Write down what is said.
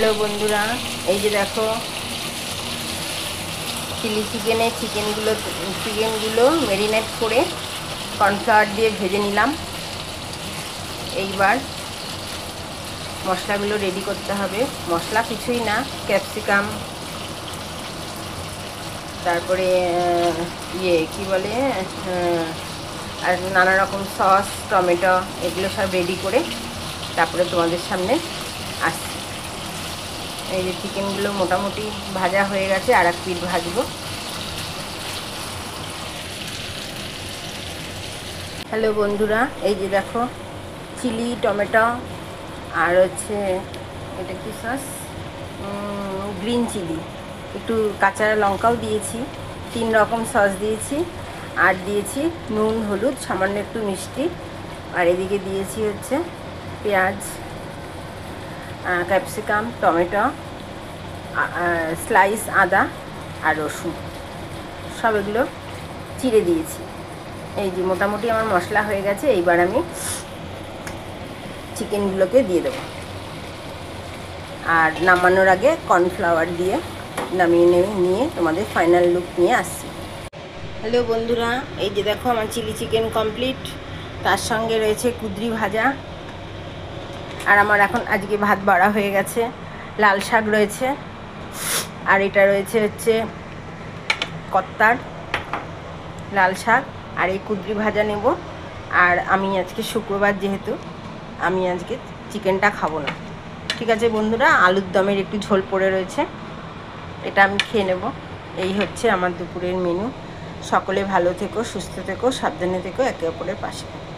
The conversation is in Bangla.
হ্যালো বন্ধুরা, এই যে দেখো চিলি চিকেনগুলো ম্যারিনেট করে কর্নফ্লাওয়ার দিয়ে ভেজে নিলাম। এইবার মশলাগুলো রেডি করতে হবে। মশলা কিছুই না, ক্যাপসিকাম, তারপরে কি বলে আর নানা রকম সস, টমেটো, এগুলো সব রেডি করে তারপরে তোমাদের সামনে আসছি। এই যে চিকেনগুলো মোটামুটি ভাজা হয়ে গেছে, আর এক পিঠ ভাজবো। হ্যালো বন্ধুরা, এই যে দেখো চিলি, টমেটো, আর হচ্ছে এটা কি সস, গ্রিন চিলি, একটু কাঁচা লঙ্কাও দিয়েছি, 3 রকম সস দিয়েছি, আর দিয়েছি নুন, হলুদ, সামান্য একটু মিষ্টি, আর এদিকে দিয়েছি হচ্ছে পেঁয়াজ, ক্যাপসিকাম, টমেটো, স্লাইস আদা আর রসুন, সব এগুলো চিড়ে দিয়েছি। এই যে মোটামুটি আমার মশলা হয়ে গেছে। এইবার আমি চিকেনগুলোকে দিয়ে দেবো, আর নামানোর আগে কর্নফ্লাওয়ার দিয়ে নামিয়ে নিয়ে তোমাদের ফাইনাল লুক নিয়ে আসছি। হ্যালো বন্ধুরা, এই যে দেখো আমার চিলি চিকেন কমপ্লিট, তার সঙ্গে রয়েছে কুঁদরি ভাজা, আর আমার এখন আজকে ভাত বাড়া হয়ে গেছে, লাল শাক রয়েছে, আর এটা রয়েছে হচ্ছে কত্তার লাল শাক, আর এই কুঁদরি ভাজা নেব। আর আমি আজকে শুক্রবার, যেহেতু আমি আজকে চিকেনটা খাবো না। ঠিক আছে বন্ধুরা, আলুর দমের একটু ঝোল পড়ে রয়েছে, এটা আমি খেয়ে নেব। এই হচ্ছে আমার দুপুরের মেনু। সকলে ভালো থেকো, সুস্থ থেকো, সাবধানে থেকো, একে অপরের পাশে থেকো।